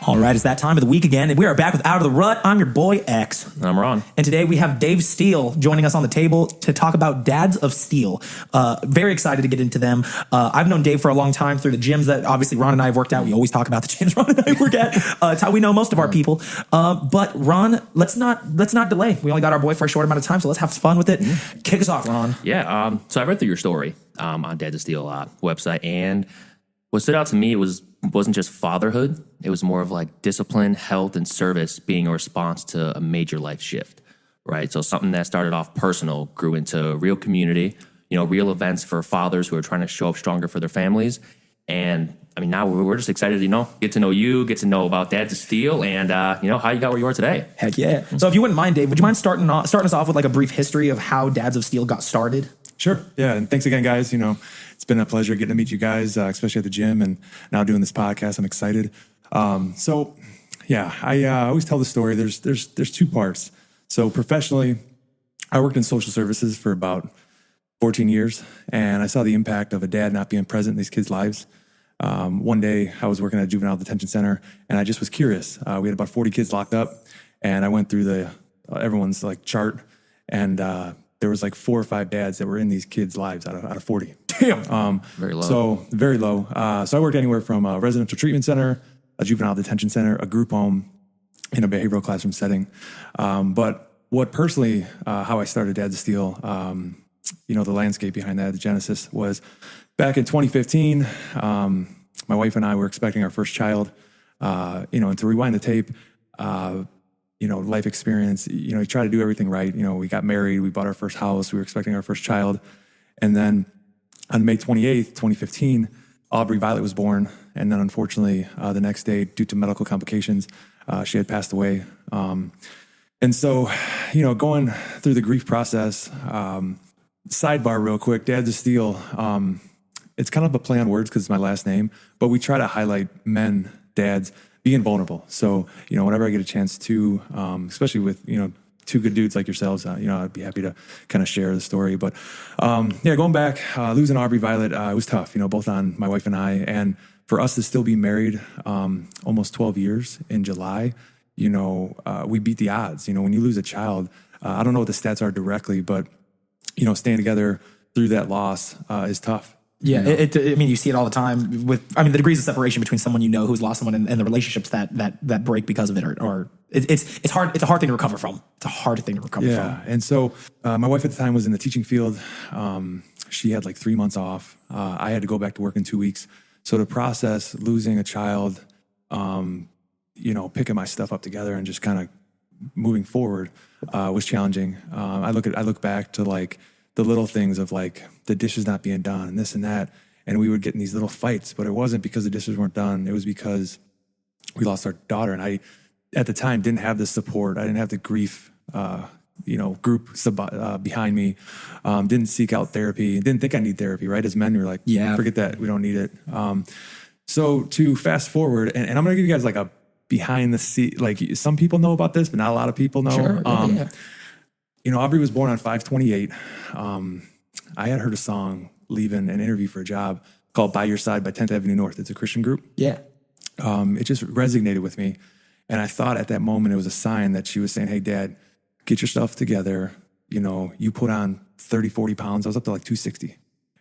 All right, it's that time of the week again, and we are back with Out of the Rut. I'm your boy, X. I'm Ron. And today we have Dave Steele joining us on the table to talk about Dads of Steele. Very excited to get into them. I've known Dave for a long time through the gyms that obviously Ron and I have worked out. We always talk about the gyms Ron and I work at. It's how we know most of our people. But Ron, let's not delay. We only got our boy for a short amount of time, so let's have fun with it. Kick us off, Ron. Yeah, so I read through your story on Dads of Steele website, and what stood out to me wasn't just fatherhood. It was more of like discipline, health, and service being a response to a major life shift, right? So something that started off personal grew into real community, real events for fathers who are trying to show up stronger for their families. And I mean, now we're just excited to, get to know you, get to know about Dads of Steele, and, how you got where you are today. Heck yeah. So if you wouldn't mind, Dave, would you mind starting us off with like a brief history of how Dads of Steele got started? Sure. Yeah. And thanks again, guys. It's been a pleasure getting to meet you guys, especially at the gym and now doing this podcast. I'm excited. I always tell the story. There's two parts. So professionally, I worked in social services for about 14 years, and I saw the impact of a dad not being present in these kids' lives. One day I was working at a juvenile detention center, and I just was curious. We had about 40 kids locked up, and I went through everyone's chart, and there was 4 or 5 dads that were in these kids' lives out of 40. Damn. Very low. So very low. So I worked anywhere from a residential treatment center, a juvenile detention center, a group home, in a behavioral classroom setting. But what personally, how I started Dads of Steele, the landscape behind that, the genesis was back in 2015. My wife and I were expecting our first child. And to rewind the tape, life experience, you try to do everything right. We got married, we bought our first house, we were expecting our first child. And then on May 28th, 2015, Aubrey Violet was born. And then unfortunately, the next day, due to medical complications, she had passed away. And so, going through the grief process, sidebar real quick, Dads of Steele, it's kind of a play on words because it's my last name, but we try to highlight men, dads, being vulnerable. So, whenever I get a chance to, especially with, two good dudes like yourselves, I'd be happy to kind of share the story. But, going back, losing Aubrey Violet, it was tough, both on my wife and I. And for us to still be married almost 12 years in July, we beat the odds. When you lose a child, I don't know what the stats are directly, but, staying together through that loss is tough. Yeah, you see it all the time the degrees of separation between someone who's lost someone and the relationships that break because of it, or it's hard. It's a hard thing to recover from. It's a hard thing to recover from. Yeah, and so my wife at the time was in the teaching field. She had 3 months off. I had to go back to work in 2 weeks. So to process losing a child, picking my stuff up together and just kind of moving forward was challenging. I look back to the little things of the dishes not being done and this and that. And we would get in these little fights, but it wasn't because the dishes weren't done. It was because we lost our daughter. And I, at the time, didn't have the support. I didn't have the grief, group behind me. Didn't seek out therapy. Didn't think I need therapy, right? As men, you're yeah, forget that. We don't need it. So to fast forward, and I'm going to give you guys a behind the scene, some people know about this, but not a lot of people know. Sure. Yeah. Aubrey was born on 5/28. I had heard a song leaving an interview for a job called By Your Side by 10th Avenue North. It's a Christian group. Yeah. It just resonated with me. And I thought at that moment it was a sign that she was saying, hey, Dad, get yourself together. You put on 30, 40 pounds. I was up to 260.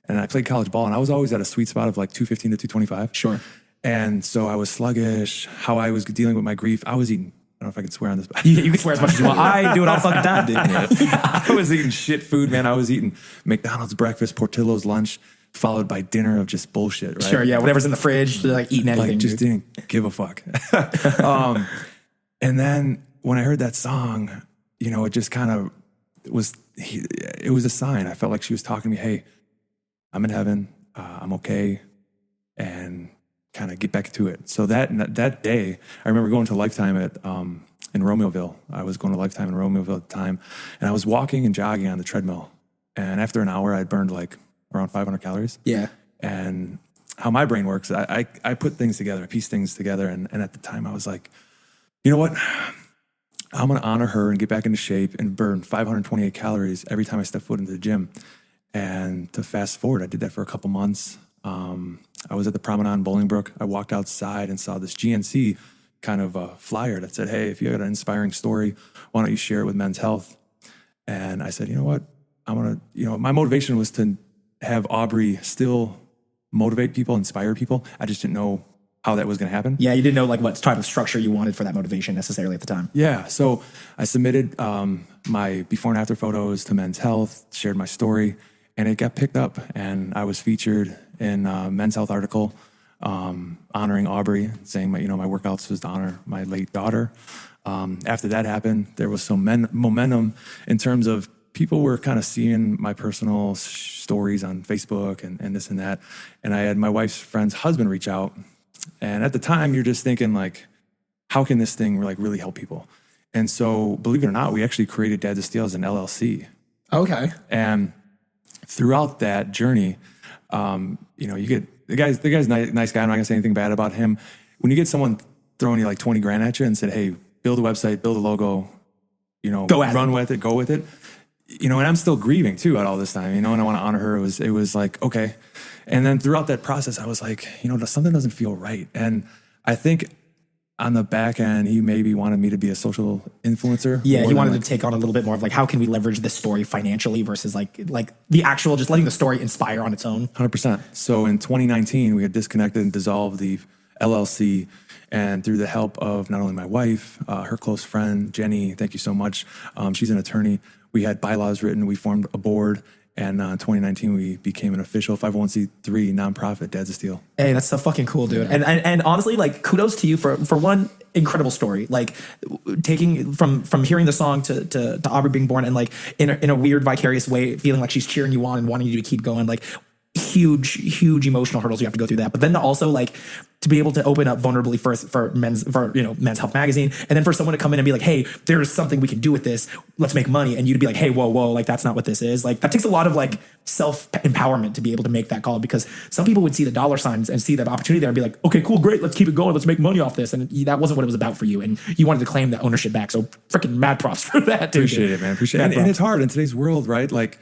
And I played college ball, and I was always at a sweet spot of 215 to 225. Sure. And so I was sluggish, how I was dealing with my grief. I was eating, I don't know if I can swear on this. You can swear as much as you want. I do it all the fucking time, dude. I was eating shit food, man. I was eating McDonald's breakfast, Portillo's lunch, followed by dinner of just bullshit, right? Sure, yeah. Whatever's in the fridge, eating anything. Just didn't give a fuck. And then when I heard that song, it just kind of was, it was a sign. I felt like she was talking to me, hey, I'm in heaven. I'm okay. And kind of get back to it. So that day, I remember going to Lifetime in Romeoville. I was going to Lifetime in Romeoville at the time, and I was walking and jogging on the treadmill. And after an hour, I'd burned around 500 calories. Yeah. And how my brain works, I put things together, I piece things together. And at the time, I was like, you know what? I'm going to honor her and get back into shape and burn 528 calories every time I step foot into the gym. And to fast forward, I did that for a couple months. I was at the promenade in Bolingbrook. I walked outside and saw this GNC kind of a flyer that said, hey, if you got an inspiring story, why don't you share it with Men's Health? And I said, you know what? I want to, my motivation was to have Aubrey still motivate people, inspire people. I just didn't know how that was going to happen. Yeah, you didn't know like what type of structure you wanted for that motivation necessarily at the time. Yeah, so I submitted my before and after photos to Men's Health, shared my story, and it got picked up. And I was featured in a Men's Health article honoring Aubrey, saying my workouts was to honor my late daughter. After that happened, there was some momentum in terms of people were kind of seeing my personal stories on Facebook and this and that. And I had my wife's friend's husband reach out. And at the time, you're just thinking like, how can this thing like really help people? And so, believe it or not, we actually created Dads of Steele as an LLC. Okay. And throughout that journey, you get the guy's a nice guy. I'm not gonna say anything bad about him. When you get someone throwing you like 20 grand at you and said, hey, build a website, build a logo, run with it, go with it. And I'm still grieving too at all this time, and I want to honor her. It was like, okay. And then throughout that process, I was like, something doesn't feel right. And I think on the back end, he maybe wanted me to be a social influencer. Yeah, he wanted to take on a little bit more of like, how can we leverage this story financially versus like the actual, just letting the story inspire on its own. 100%. So in 2019, we had disconnected and dissolved the LLC. And through the help of not only my wife, her close friend, Jenny, thank you so much. She's an attorney. We had bylaws written. We formed a board. And in 2019, we became an official 501c3 nonprofit, Dads of Steele. Hey, that's so fucking cool, dude. And honestly, like, kudos to you for one incredible story. Like, taking from hearing the song to Aubrey being born, and like in a weird vicarious way, feeling like she's cheering you on and wanting you to keep going. Like, huge emotional hurdles you have to go through that. But then also like to be able to open up vulnerably for Men's Health magazine, and then for someone to come in and be like, hey, there's something we can do with this, let's make money, and you to be like, hey, whoa, like that's not what this is. Like that takes a lot of like self-empowerment to be able to make that call, because some people would see the dollar signs and see the opportunity there and be like, okay, cool, great, let's keep it going, let's make money off this. And that wasn't what it was about for you, and you wanted to claim that ownership back. So freaking mad props for that, dude. Appreciate it, man. Appreciate it. And it's hard in today's world, right? Like,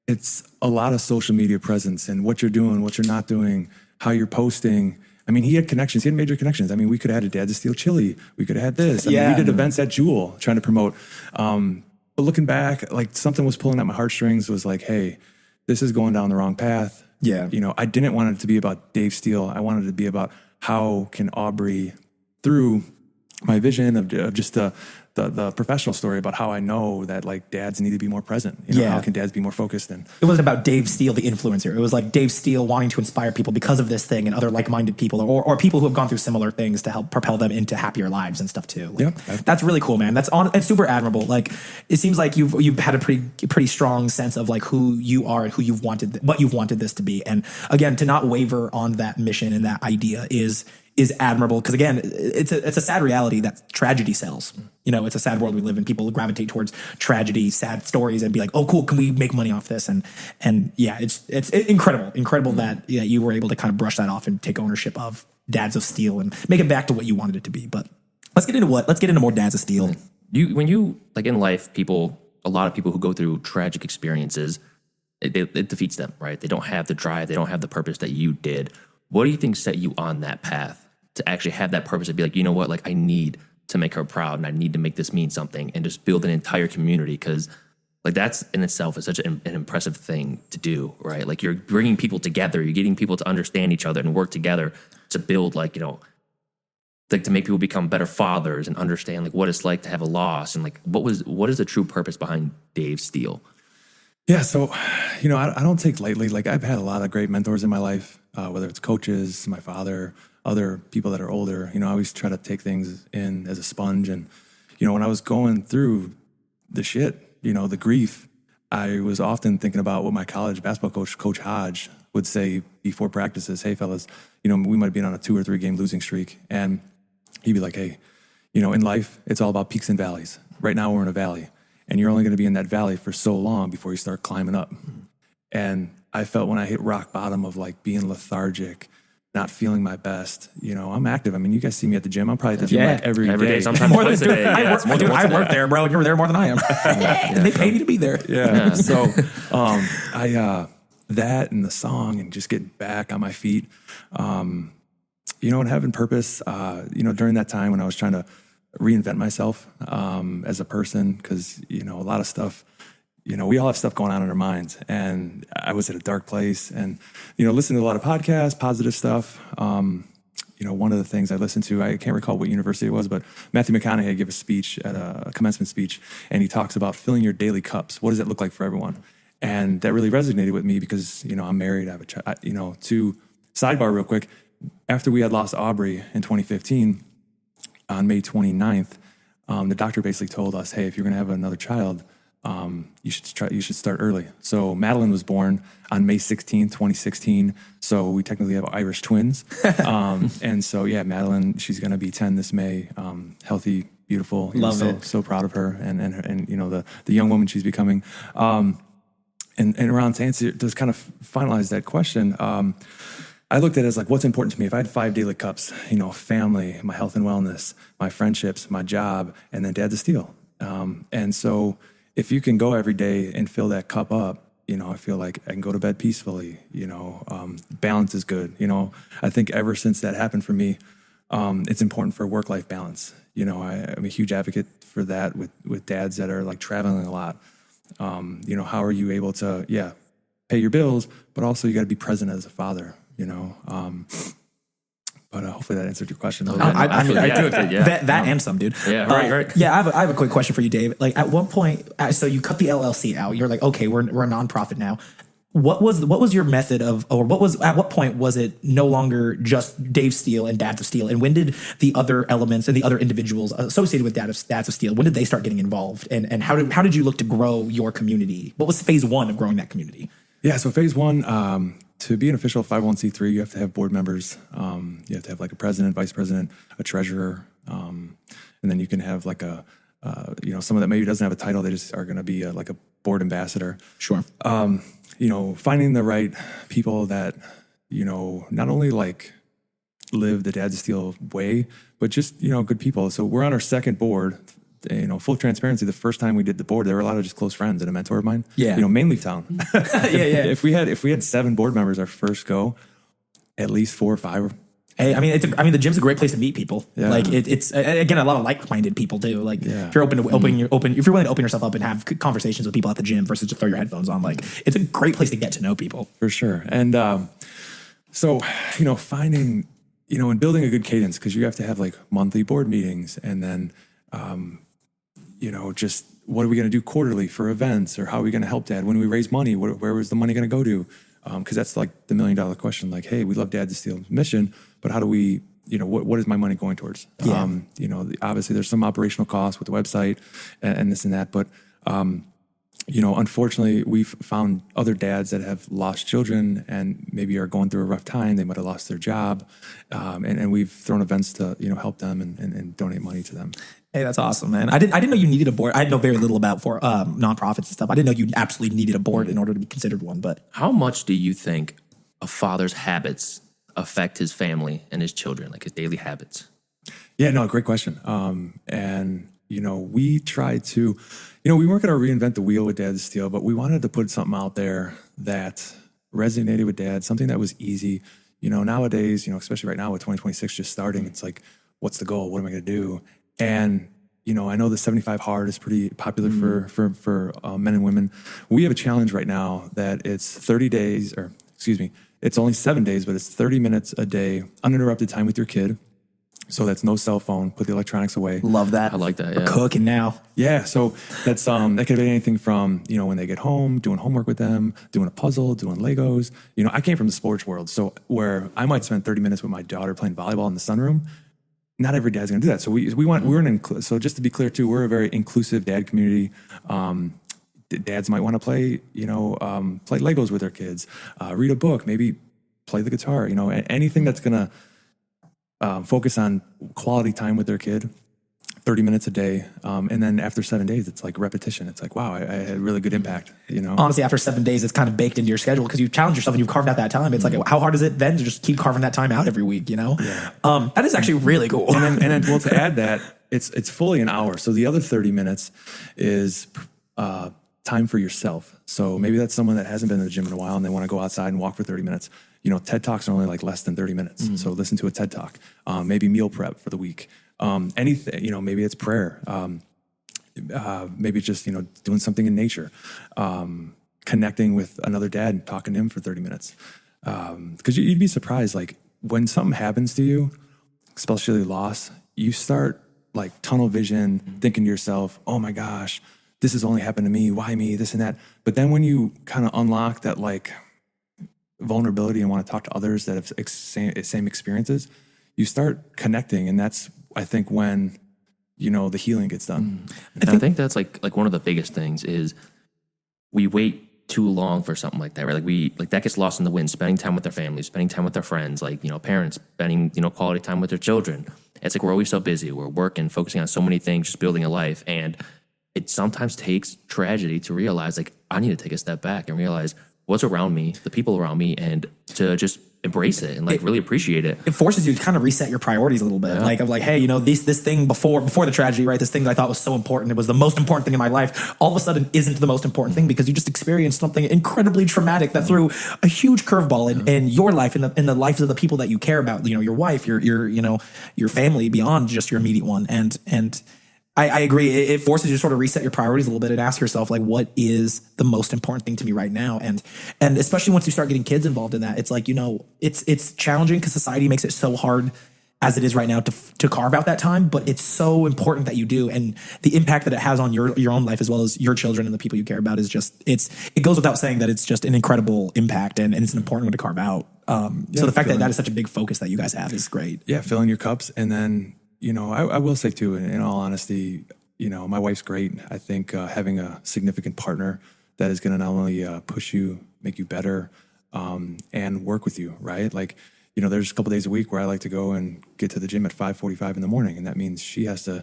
it's a lot of social media presence and what you're doing, what you're not doing, how you're posting. I mean, he had connections. He had major connections. I mean, we could have had a Dads of Steele chili. We could have had this. I mean, we did events at Jewel trying to promote. But looking back, like something was pulling at my heartstrings, was like, hey, this is going down the wrong path. Yeah. I didn't want it to be about Dave Steele. I wanted it to be about how can Aubrey, through my vision of just the professional story about how I know that like dads need to be more present. How can dads be more focused? And it wasn't about Dave Steele, the influencer. It was like Dave Steele wanting to inspire people because of this thing, and other like-minded people or people who have gone through similar things to help propel them into happier lives and stuff too. Like, that's really cool, man. It's super admirable. Like, it seems like you've had a pretty strong sense of like who you are and who what you've wanted this to be. And again, to not waver on that mission and that idea is admirable, because again, it's a sad reality that tragedy sells. It's a sad world we live in. People gravitate towards tragedy, sad stories, and be like, oh, cool, can we make money off this? And yeah, it's incredible that you were able to kind of brush that off and take ownership of Dads of Steele and make it back to what you wanted it to be. But let's get into more Dads of Steele. When you like in life, a lot of people who go through tragic experiences, it defeats them, right? They don't have the drive, they don't have the purpose that you did. What do you think set you on that path to actually have that purpose, to be like, you know what, like I need to make her proud and I need to make this mean something and just build an entire community? Because like that's in itself is such an impressive thing to do, right? Like you're bringing people together, you're getting people to understand each other and work together to build like to make people become better fathers and understand like what it's like to have a loss, and like what is the true purpose behind Dave Steele? Yeah, so I don't take lightly. Like I've had a lot of great mentors in my life, whether it's coaches, my father, other people that are older. I always try to take things in as a sponge. And, when I was going through the shit, the grief, I was often thinking about what my college basketball coach, Coach Hodge, would say before practices. Hey, fellas, we might be on a 2 or 3 game losing streak. And he'd be like, hey, in life, it's all about peaks and valleys. Right now we're in a valley, and you're only going to be in that valley for so long before you start climbing up. And I felt when I hit rock bottom of like being lethargic, not feeling my best. I'm active. I mean, you guys see me at the gym. I'm probably at the gym like every day. Sometimes twice a day. I work there, bro. You're there more than I am. And they pay me to be there. Yeah. So that and the song and just getting back on my feet. and having purpose, during that time when I was trying to reinvent myself as a person, because, a lot of stuff, we all have stuff going on in our minds, and I was at a dark place, and, listening to a lot of podcasts, positive stuff. One of the things I listened to, I can't recall what university it was, but Matthew McConaughey gave a speech at a commencement speech, and he talks about filling your daily cups. What does it look like for everyone? And that really resonated with me because, I'm married, I have a child, to sidebar real quick. After we had lost Aubrey in 2015, on May 29th, the doctor basically told us, hey, if you're going to have another child, you should start early. So Madeline was born on May 16th, 2016. So we technically have Irish twins. And so, Madeline, she's going to be 10 this May, healthy, beautiful. Love it. So proud of her and the young woman she's becoming. And around to answer, to kind of finalize that question, I looked at it as like, what's important to me? If I had 5 daily cups, family, my health and wellness, my friendships, my job, and then Dads of Steele. And so if you can go every day and fill that cup up, I feel like I can go to bed peacefully, balance is good. I think ever since that happened for me, it's important for work-life balance. I'm a huge advocate for that with dads that are like traveling a lot. How are you able to, pay your bills, but also you got to be present as a father, but hopefully that answered your question. I do. Yeah. That and some, dude. Yeah, right. Yeah, I have a quick question for you, Dave. Like, at one point, so you cut the LLC out. You're like, okay, we're a nonprofit now. What was your method of, or at what point was it no longer just Dave Steele and Dads of Steele? And when did the other elements and the other individuals associated with Dads of Steele, when did they start getting involved? And how did you look to grow your community? What was phase one of growing that community? Yeah, so phase one, to be an official 501c3, you have to have board members. You have to have like a president, vice president, a treasurer, and then you can have like someone that maybe doesn't have a title. They just are going to be like a board ambassador. Sure. Finding the right people that, not only like live the Dads of Steele way, but just, good people. So we're on our second board. Full transparency, the first time we did the board, there were a lot of just close friends and a mentor of mine. Yeah. Mainly town. If we had 7 board members our first go, at least 4 or 5. Hey, the gym's a great place to meet people. Yeah. Like it's again, a lot of like-minded people too. Like if you're open to if you're willing to open yourself up and have conversations with people at the gym versus just throw your headphones on, like it's a great place to get to know people. For sure. And so finding and building a good cadence, because you have to have like monthly board meetings, and then just what are we going to do quarterly for events, or how are we going to help Dad when we raise money? Where was the money going to go to? Because that's like the $1 million question. Like, hey, we love Dads of Steele mission, but how do we, what is my money going towards? Yeah. Obviously there's some operational costs with the website and this and that, but unfortunately we've found other dads that have lost children and maybe are going through a rough time. They might have lost their job, and we've thrown events to help them and donate money to them. Hey, that's awesome, man. I didn't know you needed a board. I know very little about for nonprofits and stuff. I didn't know you absolutely needed a board in order to be considered one. But How much do you think a father's habits affect his family and his children, like his daily habits? Yeah, no, great question. And we tried to, we weren't going to reinvent the wheel with Dads of Steele, but we wanted to put something out there that resonated with dads, something that was easy. Nowadays, especially right now with 2026 just starting, it's like, what's the goal? What am I going to do? And, I know the 75 hard is pretty popular for men and women. We have a challenge right now that it's 30 days, or excuse me, it's only 7 days, but it's 30 minutes a day, uninterrupted time with your kid. So that's no cell phone, put the electronics away. love that. I like that. We're Yeah. cooking now. Yeah, so that's that could be anything from when they get home, doing homework with them, doing a puzzle, doing Legos. I came from the sports world, so where I might spend 30 minutes with my daughter playing volleyball in the sunroom. Not every dad's going to do that. So so just to be clear too, we're a very inclusive dad community. Dads might want to play play Legos with their kids, read a book, maybe play the guitar. Anything that's going to focus on quality time with their kid. 30 minutes a day. And then after 7 days, it's like repetition. It's like, wow, I had really good impact, Honestly, after 7 days, it's kind of baked into your schedule because you challenge yourself and you've carved out that time. It's like, how hard is it then to just keep carving that time out every week, Yeah. That is actually really cool. And then to add that, it's fully an hour. So the other 30 minutes is time for yourself. So maybe that's someone that hasn't been to the gym in a while and they want to go outside and walk for 30 minutes. TED Talks are only like less than 30 minutes. So listen to a TED Talk, maybe meal prep for the week, anything, maybe it's prayer, maybe it's just, doing something in nature, connecting with another dad and talking to him for 30 minutes. Because you'd be surprised, like when something happens to you, especially loss, you start like tunnel vision, thinking to yourself, oh my gosh, this has only happened to me. Why me? This and that. But then when you kind of unlock that like vulnerability and want to talk to others that have same experiences, you start connecting. And that's, I think, when, the healing gets done. I think that's like one of the biggest things is we wait too long for something like that, right? Like that gets lost in the wind, spending time with their families, spending time with their friends, like, parents spending, quality time with their children. It's like we're always so busy. We're working, focusing on so many things, just building a life. And it sometimes takes tragedy to realize, like, I need to take a step back and realize what's around me, the people around me, and to just embrace it and really appreciate it. It forces you to kind of reset your priorities a little bit. Yeah. Hey, this thing before the tragedy, right? This thing that I thought was so important, it was the most important thing in my life, all of a sudden isn't the most important thing because you just experienced something incredibly traumatic that threw a huge curveball in your life, in the lives of the people that you care about, your wife, your family beyond just your immediate one. And I agree. It forces you to sort of reset your priorities a little bit and ask yourself, like, what is the most important thing to me right now? And especially once you start getting kids involved in that, it's like, it's challenging because society makes it so hard as it is right now to carve out that time, but it's so important that you do. And the impact that it has on your own life as well as your children and the people you care about is just, it goes without saying that it's just an incredible impact and it's an important one to carve out. So the fact that is such a big focus that you guys have is great. Yeah. Filling your cups. And then, I will say too, in all honesty, my wife's great. I think having a significant partner that is going to not only push you, make you better, and work with you, right? Like, there's a couple days a week where I like to go and get to the gym at 5:45 in the morning, and that means she has to,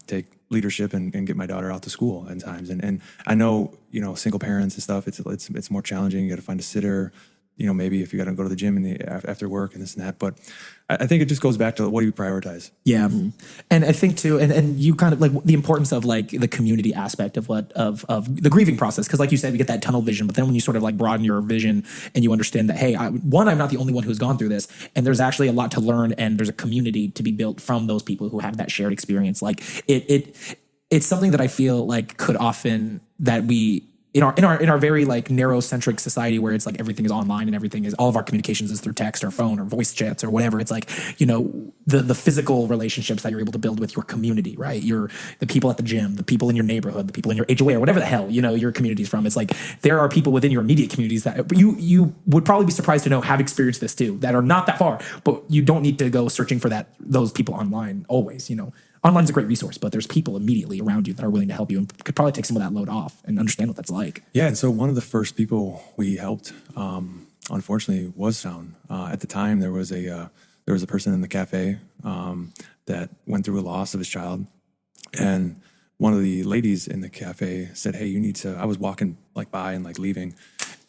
take leadership and get my daughter out to school at times. And I know, single parents and stuff, it's more challenging. You got to find a sitter. Maybe if you got to go to the gym after work and this and that. But I think it just goes back to what do you prioritize? Yeah. And I think too, and you kind of like the importance of like the community aspect of of the grieving process. Cause like you said, we get that tunnel vision, but then when you sort of like broaden your vision and you understand that, hey, I'm not the only one who's gone through this. And there's actually a lot to learn and there's a community to be built from those people who have that shared experience. Like it's something that I feel like could often that we, in our very like narrow centric society where it's like everything is online and everything is all of our communications is through text or phone or voice chats or whatever. It's like, the physical relationships that you're able to build with your community, right? The people at the gym, the people in your neighborhood, the people in your HOA or whatever the hell, your community's from. It's like, there are people within your immediate communities that you would probably be surprised to know have experienced this too, that are not that far, but you don't need to go searching for those people online always, Online's a great resource, but there's people immediately around you that are willing to help you and could probably take some of that load off and understand what that's like. Yeah, and so one of the first people we helped, unfortunately, was found. At the time, there was a person in the cafe that went through a loss of his child, and one of the ladies in the cafe said, "Hey, you need to." I was walking like by and like leaving,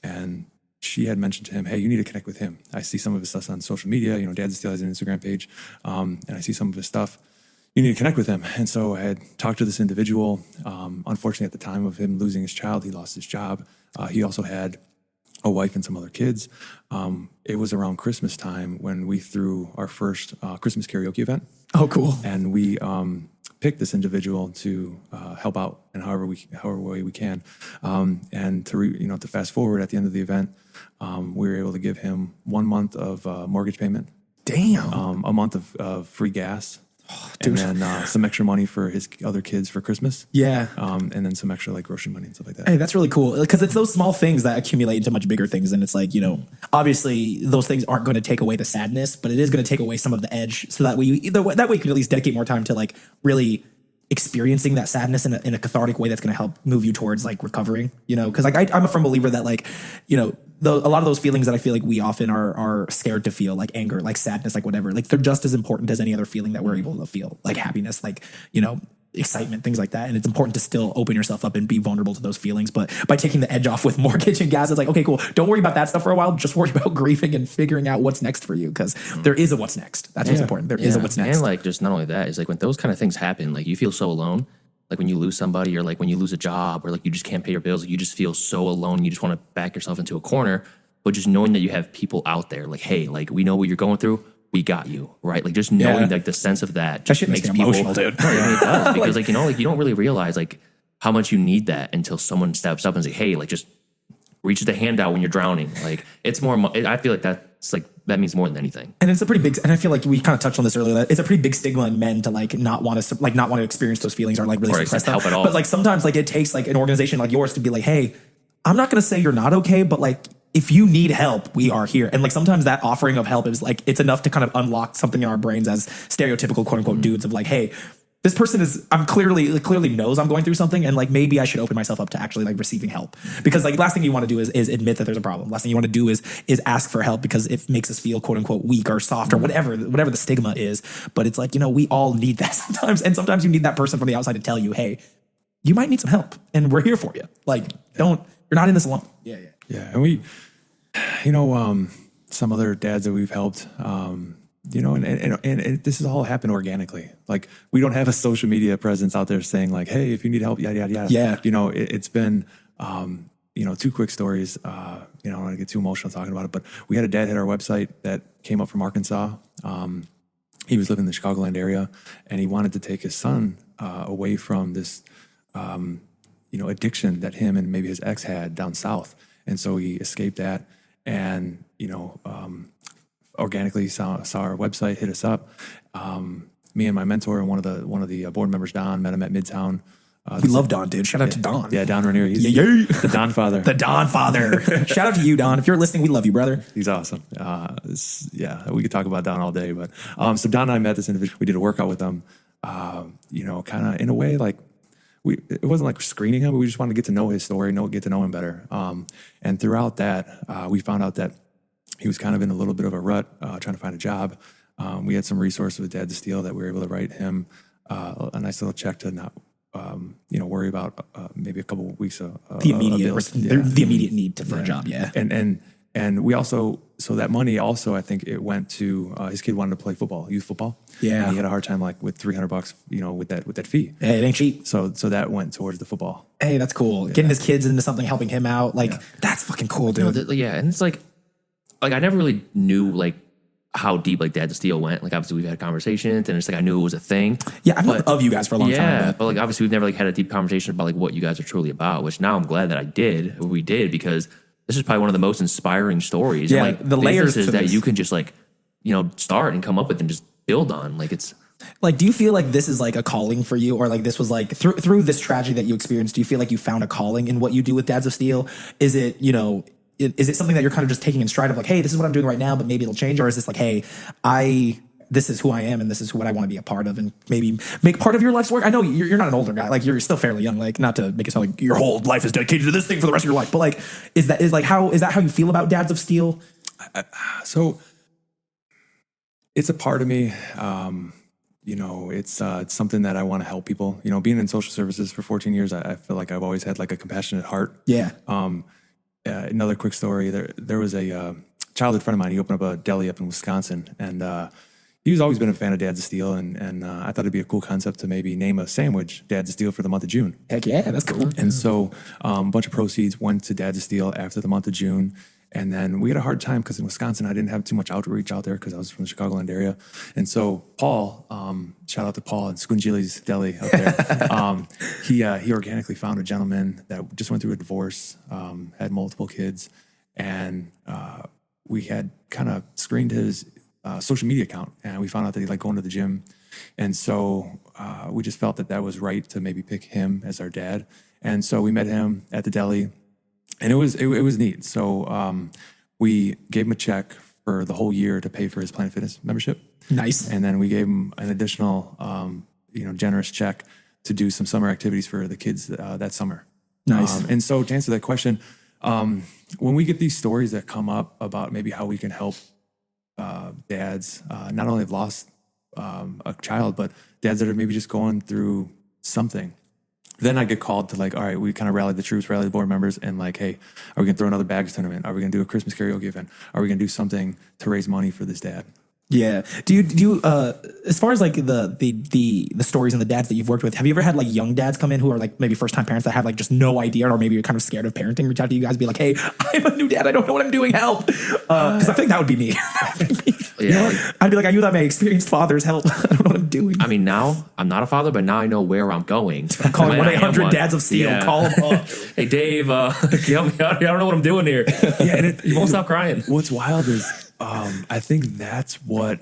and she had mentioned to him, "Hey, you need to connect with him. I see some of his stuff on social media. Dads of Steele has an Instagram page, and I see some of his stuff. You need to connect with him." And so I had talked to this individual. Unfortunately, at the time of him losing his child, he lost his job. He also had a wife and some other kids. It was around Christmas time when we threw our first Christmas karaoke event. Oh, cool. And we picked this individual to help out in however way we can. And to fast forward at the end of the event, we were able to give him 1 month of mortgage payment. Damn. A month of free gas. Oh, and then some extra money for his other kids for Christmas. Yeah. And then some extra like grocery money and stuff like that. Hey, that's really cool. Because it's those small things that accumulate into much bigger things. And it's like, obviously those things aren't going to take away the sadness, but it is going to take away some of the edge so that way you can at least dedicate more time to like really experiencing that sadness in a cathartic way that's going to help move you towards like recovering, because like I'm a firm believer that like, a lot of those feelings that I feel like we often are scared to feel, like anger, like sadness, like whatever, like they're just as important as any other feeling that we're able to feel, like happiness, like, excitement, things like that. And it's important to still open yourself up and be vulnerable to those feelings. But by taking the edge off with mortgage and gas, it's like, okay, cool. Don't worry about that stuff for a while. Just worry about grieving and figuring out what's next for you. Cause there is a what's next. That's what's important. There is a what's next. And like, just not only that, is like when those kind of things happen, like you feel so alone. Like when you lose somebody or like when you lose a job or like you just can't pay your bills, like you just feel so alone. You just want to back yourself into a corner. but just knowing that you have people out there like, hey, like we know what you're going through. We got you, right? Like just knowing like the sense of that just shit makes makes me people emotional, dude. Right, it does, because like, you know, like you don't really realize like how much you need that until someone steps up and say, hey, like just reaches the hand out when you're drowning. Like it's more, I feel like that's like, that means more than anything. And it's a pretty big, and I feel like we kind of touched on this earlier, that it's a pretty big stigma in men to like not want to experience those feelings or like really Or suppress them. help at all. But like sometimes like it takes like an organization like yours to be like, hey, I'm not going to say you're not okay, but like if you need help, we are here. And like sometimes that offering of help is like, it's enough to kind of unlock something in our brains as stereotypical quote unquote dudes of like, hey, this person clearly knows I'm going through something, and like maybe I should open myself up to actually like receiving help, because like last thing you want to do is admit that there's a problem. Last thing you want to do is ask for help because it makes us feel quote unquote weak or soft or whatever the stigma is. But it's like, you know, we all need that sometimes, and sometimes you need that person from the outside to tell you, hey, you might need some help, and we're here for you. Like, you're not in this alone. Yeah. And we, you know, some other dads that we've helped, you know, and this has all happened organically. Like we don't have a social media presence out there saying like, hey, if you need help, yada, yada, yada. Yeah. You know, it's been, you know, two quick stories. You know, I don't want to get too emotional talking about it, but we had a dad hit our website that came up from Arkansas. He was living in the Chicagoland area, and he wanted to take his son away from this, you know, addiction that him and maybe his ex had down south. And so he escaped that, and, you know, organically saw our website, hit us up. Me and my mentor and one of the board members, Don, met him at Midtown. We love Don, dude. Shout out to Don. Yeah, Don Ranier. He's the Don father. The Don father. Shout out to you, Don. If you're listening, we love you, brother. He's awesome. Yeah, we could talk about Don all day. But so Don and I met this individual. We did a workout with him. You know, kind of in a way like it wasn't like screening him, but we just wanted to get to know his story, get to know him better. And throughout that, we found out that he was kind of in a little bit of a rut, trying to find a job. We had some resources with Dads of Steele that we were able to write him a nice little check to not, you know, worry about maybe a couple of weeks of The immediate need for a job. Yeah. And we also, so that money also, I think it went to his kid wanted to play football, youth football. Yeah. And he had a hard time like with $300, you know, with that fee. Hey, it ain't cheap. So that went towards the football. Hey, that's cool. Getting his kids into something, helping him out. Like that's fucking cool, dude. No, yeah. And it's like I never really knew like how deep like Dads of Steele went. Like obviously we've had conversations, and it's like I knew it was a thing. Yeah, I've known of you guys for a long time. Yeah, but like obviously we've never like had a deep conversation about like what you guys are truly about. Which now I'm glad that we did, because this is probably one of the most inspiring stories. Yeah, and, like, the layers businesses to that this. you can just like, you know, start and come up with and just build on. Like it's Like, do you feel like this is like a calling for you, or like this was like through this tragedy that you experienced? Do you feel like you found a calling in what you do with Dads of Steele? Is it, you know, is it something that you're kind of just taking in stride of like, hey, this is what I'm doing right now, but maybe it'll change? Or is this like, hey, this is who I am, and this is what I want to be a part of, and maybe make part of your life's work? I know you're not an older guy, like you're still fairly young, like not to make it sound like your whole life is dedicated to this thing for the rest of your life, but like, is that how you feel about Dads of Steele? So it's a part of me. You know, it's something that I want to help people. You know, being in social services for 14 years, I feel like I've always had like a compassionate heart. Yeah. Another quick story. There was a childhood friend of mine. He opened up a deli up in Wisconsin, and he was always been a fan of Dads of Steele, and I thought it'd be a cool concept to maybe name a sandwich Dads of Steele for the month of June. Heck yeah, that's cool. And so a bunch of proceeds went to Dads of Steele after the month of June. And then we had a hard time because in Wisconsin, I didn't have too much outreach out there because I was from the Chicagoland area. And so Paul, shout out to Paul and Squingili's Deli up there. He organically found a gentleman that just went through a divorce, had multiple kids. And we had kind of screened his social media account, and we found out that he liked going to the gym. And so we just felt that was right to maybe pick him as our dad. And so we met him at the deli. And it was neat. So we gave him a check for the whole year to pay for his Planet Fitness membership. Nice. And then we gave him an additional, generous check to do some summer activities for the kids that summer. Nice. And so to answer that question, when we get these stories that come up about maybe how we can help dads, not only have lost a child, but dads that are maybe just going through something, then I get called to like, all right, we kind of rallied the troops, rallied the board members, and like, hey, are we going to throw another bags tournament? Are we going to do a Christmas karaoke event? Are we going to do something to raise money for this dad? Yeah. As far as like the stories and the dads that you've worked with, have you ever had like young dads come in who are like maybe first time parents that have like just no idea, or maybe you're kind of scared of parenting, reach out to you guys, be like, hey, I'm a new dad, I don't know what I'm doing, help? Because I think that would be me. Yeah. I'd be like, I knew that my experienced fathers help. I don't know what I'm doing. I mean, now I'm not a father, but now I know where I'm going. I'm calling 1-800 Dads of Steele. Yeah. Call them up. Hey, Dave, can you help me out here? I don't know what I'm doing here. Yeah, and You won't stop crying. what's wild is I think that's what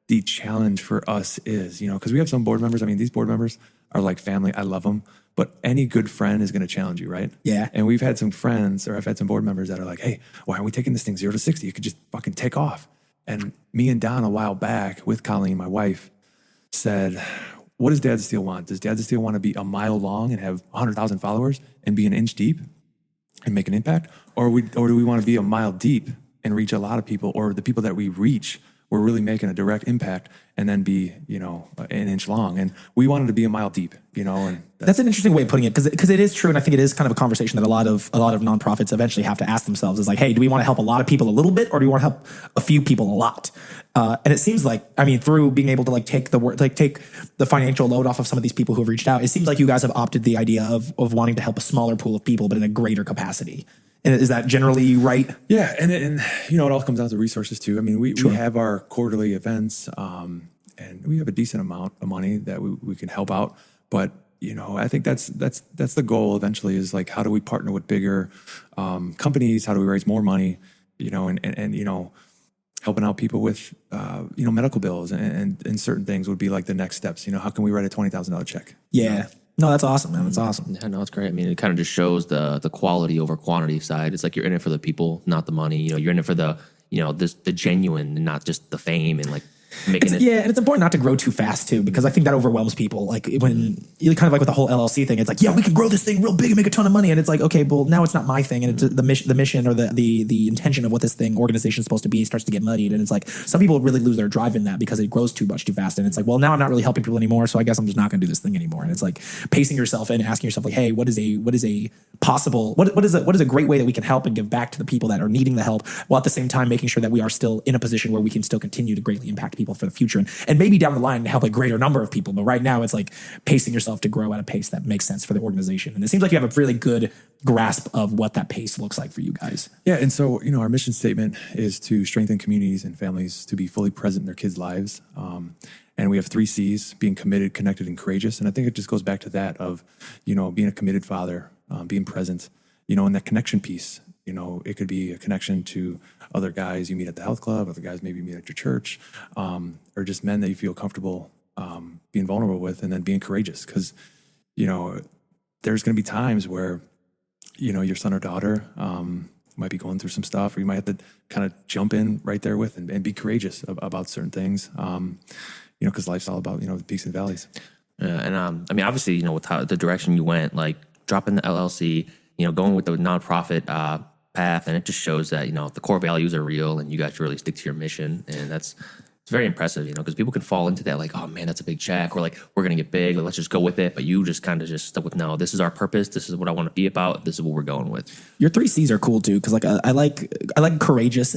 the challenge for us is, because we have some board members. I mean, these board members are like family. I love them, but any good friend is going to challenge you, right? Yeah. And we've had some friends, or I've had some board members that are like, hey, why aren't we taking this thing 0 to 60? You could just fucking take off. And me and Don a while back with Colleen, my wife, said, what does Dads of Steele want? Does Dads of Steele want to be a mile long and have 100,000 followers and be an inch deep and make an impact? Or do we want to be a mile deep and reach a lot of people, or the people that we reach, we're really making a direct impact, and then be, an inch long? And we wanted to be a mile deep, and That's an interesting way of putting it, because it is true, and I think it is kind of a conversation that a lot of nonprofits eventually have to ask themselves is like, hey, do we want to help a lot of people a little bit, or do we want to help a few people a lot? And it seems like, I mean, through being able to like take the financial load off of some of these people who have reached out, it seems like you guys have opted the idea of wanting to help a smaller pool of people, but in a greater capacity. And is that generally right? Yeah, and it all comes down to resources too. I mean, we have our quarterly events, and we have a decent amount of money that we can help out. But I think that's the goal eventually, is like, how do we partner with bigger companies? How do we raise more money? And helping out people with medical bills and certain things would be like the next steps. How can we write a $20,000 check? Yeah. No, that's awesome, man. That's awesome. Yeah, no, it's great. I mean, it kind of just shows the quality over quantity side. It's like you're in it for the people, not the money. You're in it for the genuine, and not just the fame and like making it. Yeah, and it's important not to grow too fast too, because I think that overwhelms people. Like when you kind of like with the whole LLC thing, it's like, yeah, we can grow this thing real big and make a ton of money, and it's like, okay, well, now it's not my thing, and it's the mission or the intention of what this organization is supposed to be starts to get muddied, and it's like some people really lose their drive in that because it grows too fast, and it's like, well, now I'm not really helping people anymore, so I guess I'm just not going to do this thing anymore. And it's like pacing yourself and asking yourself like, hey, what is a great way that we can help and give back to the people that are needing the help, while at the same time making sure that we are still in a position where we can still continue to greatly impact people for the future, and maybe down the line help a greater number of people. But right now it's like pacing yourself to grow at a pace that makes sense for the organization. And it seems like you have a really good grasp of what that pace looks like for you guys. Yeah. And so, our mission statement is to strengthen communities and families to be fully present in their kids' lives. And we have 3 C's: being committed, connected, and courageous. And I think it just goes back to that of, being a committed father, being present, and that connection piece. It could be a connection to other guys you meet at the health club, other guys maybe you meet at your church, or just men that you feel comfortable being vulnerable with, and then being courageous. Because, there's going to be times where, your son or daughter might be going through some stuff, or you might have to kind of jump in right there with and be courageous about certain things, because life's all about, the peaks and valleys. And I mean, obviously, with how the direction you went, like dropping the LLC, going with the nonprofit path, and it just shows that the core values are real, and you guys really stick to your mission, and it's very impressive, because people can fall into that like, oh man, that's a big check, or like we're gonna get big, let's just go with it. But you just kind of just stuck with, no, this is our purpose, this is what I want to be about, this is what we're going with. Your 3 C's are cool too, because like I like courageous,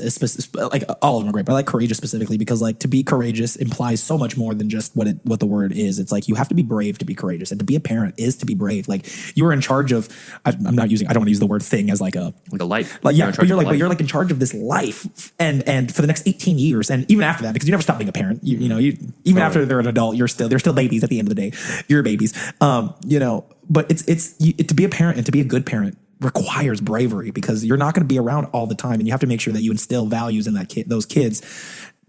like all of them are great, but I like courageous specifically because like to be courageous implies so much more than just what the word is. It's like you have to be brave to be courageous, and to be a parent is to be brave. Like you are in charge of. I don't want to use the word thing as like a life. Like yeah, but you're like in charge of this life, and for the next 18 years, and even after that, because you never stop being a parent. Even after they're an adult, they're still babies at the end of the day. You're babies. But it's to be a parent and to be a good parent requires bravery, because you're not going to be around all the time, and you have to make sure that you instill values in those kids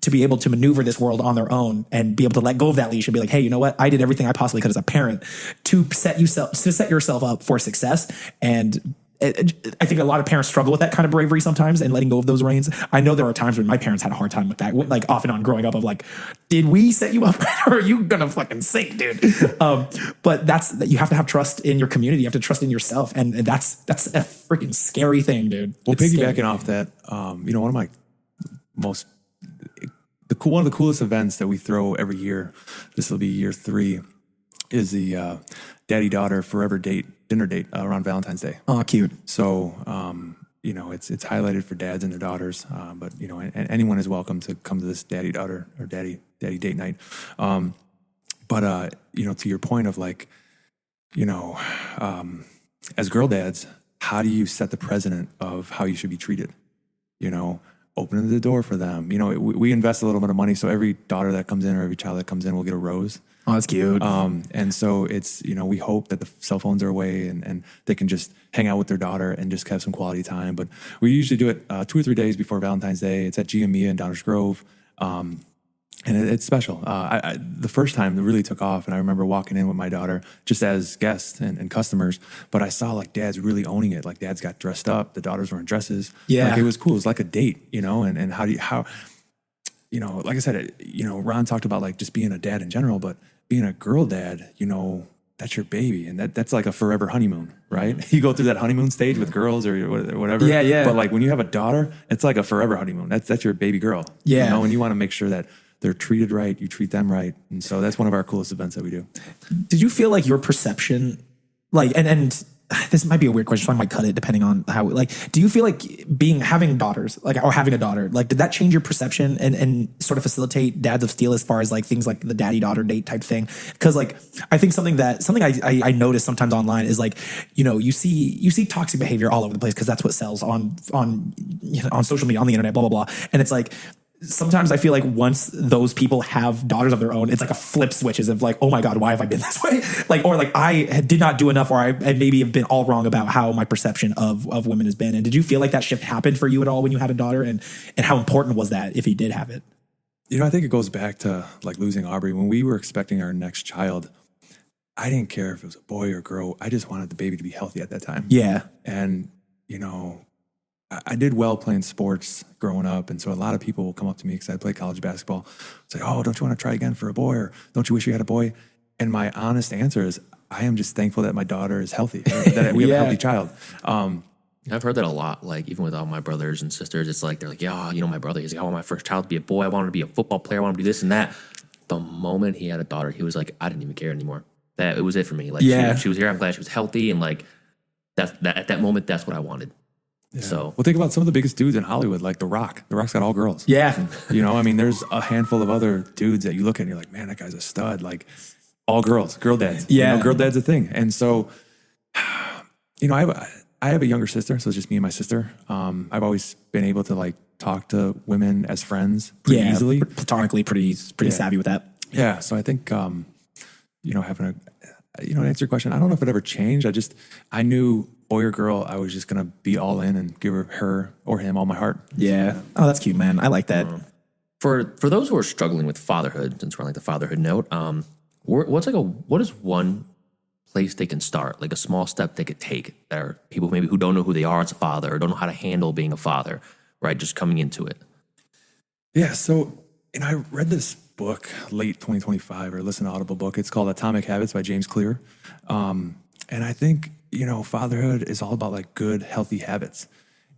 to be able to maneuver this world on their own and be able to let go of that leash and be like, hey, you know what? I did everything I possibly could as a parent to set yourself up for success. And I think a lot of parents struggle with that kind of bravery sometimes and letting go of those reins. I know there are times when my parents had a hard time with that, like off and on growing up of like, did we set you up or are you going to fucking sink, dude? But you have to have trust in your community. You have to trust in yourself. And that's a freaking scary thing, dude. Well, piggybacking off that, one of my one of the coolest events that we throw every year, this will be year 3, is the daddy-daughter forever dinner date around Valentine's Day. Oh, cute. So it's highlighted for dads and their daughters, but anyone is welcome to come to this daddy daughter or daddy date night. But to your point of like, as girl dads, how do you set the precedent of how you should be treated? Opening the door for them. We invest a little bit of money, so every daughter that comes in or every child that comes in will get a rose. Oh, that's cute. And so it's, we hope that the cell phones are away and they can just hang out with their daughter and just have some quality time. But we usually do it 2 or 3 days before Valentine's Day. It's at Gia Mia in Downers Grove. And it's special. The first time it really took off, and I remember walking in with my daughter just as guests and customers, but I saw like dads really owning it. Like dads got dressed up, the daughters were in dresses. Yeah. Like it was cool. It was like a date, and how like I said, Ron talked about like just being a dad in general, but being a girl dad, that's your baby. And that's like a forever honeymoon, right? You go through that honeymoon stage with girls or whatever. Yeah, yeah. But like when you have a daughter, it's like a forever honeymoon. That's your baby girl. Yeah. And you want to make sure that they're treated right, you treat them right. And so that's one of our coolest events that we do. Did you feel like your perception, like, and this might be a weird question, so I might cut it depending on how, like, do you feel like having daughters, like, or having a daughter, like, did that change your perception and sort of facilitate Dads of Steele as far as like things like the daddy daughter date type thing? Because like, I think something I notice sometimes online is like, you see toxic behavior all over the place because that's what sells on social media, on the internet, blah, blah, blah. And it's like, sometimes I feel like once those people have daughters of their own, it's like a flip switch of like, oh my God, why have I been this way? Like, or like I did not do enough, or I maybe have been all wrong about how my perception of women has been. And did you feel like that shift happened for you at all when you had a daughter? And how important was that if you did have it? I think it goes back to like losing Aubrey. When we were expecting our next child, I didn't care if it was a boy or girl. I just wanted the baby to be healthy at that time. Yeah. And, I did well playing sports growing up. And so a lot of people will come up to me because I played college basketball. Say, oh, don't you want to try again for a boy? Or don't you wish you had a boy? And my honest answer is, I am just thankful that my daughter is healthy, that we have a healthy child. I've heard that a lot. Like even with all my brothers and sisters, it's like, they're like, yeah, my brother, he's like, I want my first child to be a boy. I want him to be a football player. I want him to do this and that. The moment he had a daughter, he was like, I didn't even care anymore. That it was it for me. Like she was here. I'm glad she was healthy. And like that at that moment, that's what I wanted. Yeah. So, well, think about some of the biggest dudes in Hollywood, like The Rock. The Rock's got all girls. Yeah. There's a handful of other dudes that you look at and you're like, man, that guy's a stud. Like all girls, girl dads. Yeah. Girl dad's a thing. And so, I have a younger sister, so it's just me and my sister. I've always been able to like talk to women as friends pretty easily. Platonically, pretty savvy with that. Yeah. So I think, having to answer your question, I don't know if it ever changed. I knew boy or girl, I was just going to be all in and give her or him all my heart. Yeah. Oh, that's cute, man. I like that. For those who are struggling with fatherhood, since we're on like the fatherhood note, what is one place they can start, like a small step they could take? There are people maybe who don't know who they are as a father or don't know how to handle being a father, right? Just coming into it. Yeah. So, I read this book late 2025 or listened to Audible book. It's called Atomic Habits by James Clear. And I think, fatherhood is all about like good, healthy habits.